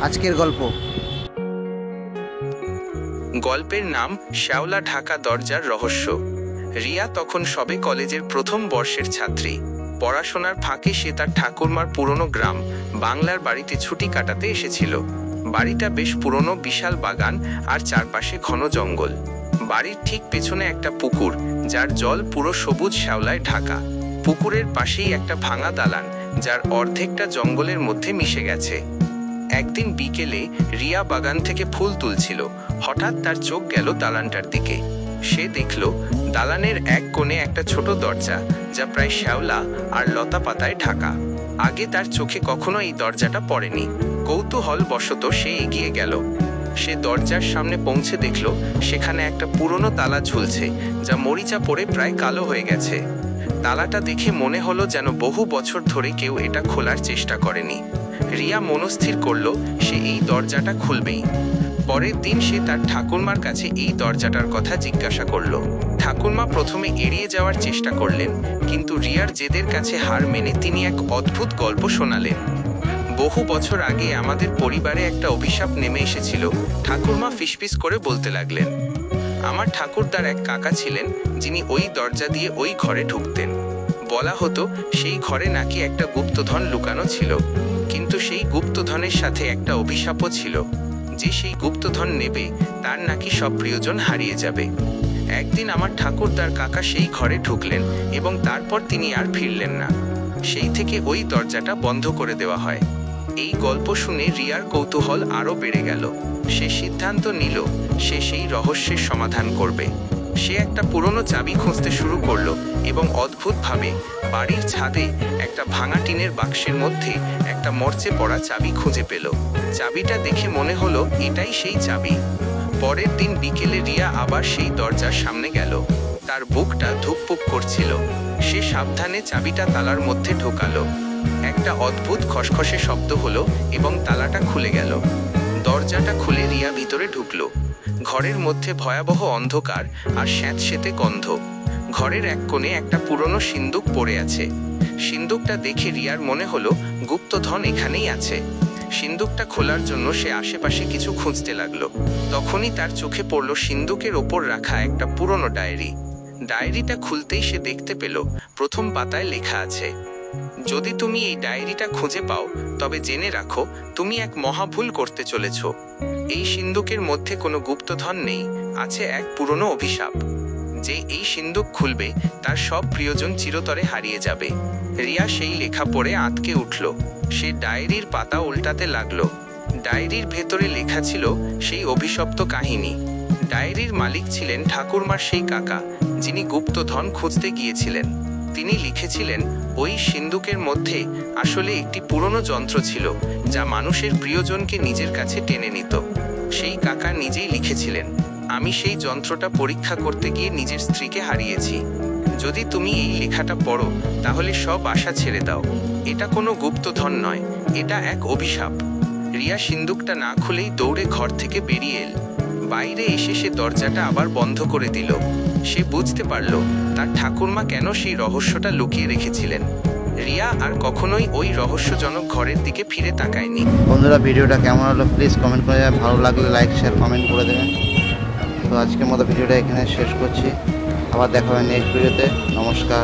আজকের গল্প। গল্পের নাম শ্যাওলা ঢাকা দরজার রহস্য। রিয়া তখন সবে কলেজের প্রথম বর্ষের ছাত্রী। পড়াশোনার ফাঁকে সে তার ঠাকুরমার পুরনো গ্রাম বাংলার বাড়িতে ছুটি কাটাতে এসেছিল। বাড়িটা বেশ পুরনো, বিশাল বাগান আর চারপাশে ঘন জঙ্গল। বাড়ির ঠিক পেছনে একটা পুকুর, যার জল পুরো সবুজ শ্যাওলায় ঢাকা। পুকুরের পাশেই একটা ভাঙা দালান, যার অর্ধেকটা জঙ্গলের মধ্যে মিশে গেছে। একদিন বিকেলে রিয়া বাগান থেকে ফুল তুলছিল। হঠাৎ তার চোখ গেল দালানটার দিকে। সে দেখল দালানের এক কোণে একটা ছোট দরজা, যা প্রায় শ্যাওলা আর লতা পাতায় ঢাকা। আগে তার চোখে কখনো এই দরজাটা পড়েনি। কৌতূহল বশত সে এগিয়ে গেল। সে দরজার সামনে পৌঁছে দেখল সেখানে একটা পুরনো তালা ঝুলছে, যা মরিচা পড়ে প্রায় কালো হয়ে গেছে। তালাটা দেখে মনে হলো যেন বহু বছর ধরে কেউ এটা খোলার চেষ্টা করেনি। রিয়া মনস্থির করল সে এই দরজাটা খুলবেই। পরের দিন সে তার ঠাকুরমার কাছে এই দরজাটার কথা জিজ্ঞাসা করল। ঠাকুরমা প্রথমে এড়িয়ে যাওয়ার চেষ্টা করলেন, কিন্তু রিয়ার জেদের কাছে হার মেনে তিনি এক অদ্ভুত গল্প শোনালেন। বহু বছর আগে আমাদের পরিবারে একটা অভিশাপ নেমে এসেছিল, ঠাকুরমা ফিসফিস করে বলতে লাগলেন। আমার ঠাকুরদার এক কাকা ছিলেন, যিনি ওই দরজা দিয়ে ওই ঘরে ঢুকতেন। বলা হতো সেই ঘরে নাকি একটা গুপ্তধন লুকানো ছিল, কিন্তু সেই গুপ্তধনের সাথে একটা অভিশাপও ছিল। যে সেই গুপ্তধন নেবে তার নাকি সব প্রিয়জন হারিয়ে যাবে। একদিন আমার ঠাকুরদার কাকা সেই ঘরে ঢুকলেন এবং তারপর তিনি আর ফিরলেন না। সেই থেকে ওই দরজাটা বন্ধ করে দেওয়া হয়। এই গল্প শুনে রিয়ার কৌতূহল আরও বেড়ে গেল। সে সিদ্ধান্ত নিল সে সেই রহস্যের সমাধান করবে। সে একটা পুরনো চাবি খুঁজতে শুরু করলো এবং অদ্ভুতভাবে বাড়ির ছাদে একটা ভাঙা টিনের বাক্সের মধ্যে একটা মরচে পড়া চাবি খুঁজে পেল। চাবিটা দেখে মনে হলো এটাই সেই চাবি। পরের দিন বিকেলে রিয়া আবার সেই দরজার সামনে গেল। তার বুকটা ধুকপুক করছিল। সে সাবধানে চাবিটা তালার মধ্যে ঢোকালো। একটা অদ্ভুত খসখসে শব্দ হলো এবং তালাটা খুলে গেল। দরজাটা খুলে রিয়া ভিতরে ঢুকলো। ঘরের মধ্যে ভয়াবহ অন্ধকার আর স্যাঁতসেঁতে গন্ধ। ঘরের এক কোণে একটা পুরনো সিন্দুক পড়ে আছে। সিন্দুকটা দেখে রিয়ার মনে হলো গুপ্তধন এখানেই আছে। সিন্দুকটা খোলার জন্য সে আশেপাশে কিছু খুঁজতে লাগলো। তখনই তার চোখে পড়ল সিন্দুকের ওপর রাখা একটা পুরনো ডায়েরি। ডায়েরিটা খুলতেই সে দেখতে পেল প্রথম পাতায় লেখা আছে, যদি তুমি এই ডায়েরিটা খুঁজে পাও তবে জেনে রাখো তুমি এক মহাভুল করতে চলেছ। এই সিন্দুকের মধ্যে কোনো গুপ্তধন নেই, আছে এক পুরনো অভিশাপ। যে এই সিন্দুক খুলবে তার সব প্রিয়জন চিরতরে হারিয়ে যাবে। রিয়া সেই লেখা পড়ে আঁতকে উঠল। সে ডায়েরির পাতা উল্টাতে লাগলো। ডায়েরির ভেতরে লেখা ছিল সেই অভিশপ্ত কাহিনী। ডায়েরির মালিক ছিলেন ঠাকুরমার সেই কাকা, যিনি গুপ্তধন খুঁজতে গিয়েছিলেন। তিনি লিখেছিলেন ওই সিন্দুকের মধ্যে আসলে একটি পুরনো যন্ত্র ছিল, যা মানুষের প্রিয়জনকে নিজের কাছে টেনে নিত। সেই কাকা নিজেই লিখেছিলেন, আমি সেই যন্ত্রটা পরীক্ষা করতে গিয়ে নিজের স্ত্রীকে হারিয়েছি। যদি তুমি এই লেখাটা পড়ো তাহলে সব আশা ছেড়ে দাও। এটা কোনো গুপ্তধন নয়, এটা এক অভিশাপ। রিয়া সিন্দুকটা না খুলেই দৌড়ে ঘর থেকে বেরিয়ে এল। বাইরে এসে সে দরজাটা আবার বন্ধ করে দিল। সে বুঝতে পারল তার ঠাকুরমা কেন সেই রহস্যটা লুকিয়ে রেখেছিলেন। রিয়া আর কখনোই ওই রহস্যজনক ঘরের দিকে ফিরে তাকায়নি। বন্ধুরা, ভিডিওটা কেমন হলো প্লিজ কমেন্ট করে যাবেন। ভালো লাগলে লাইক শেয়ার কমেন্ট করে দেবেন। তো আজকের মতো ভিডিওটা এখানে শেষ করছি। আবার দেখা হবে নেক্সট ভিডিওতে। নমস্কার।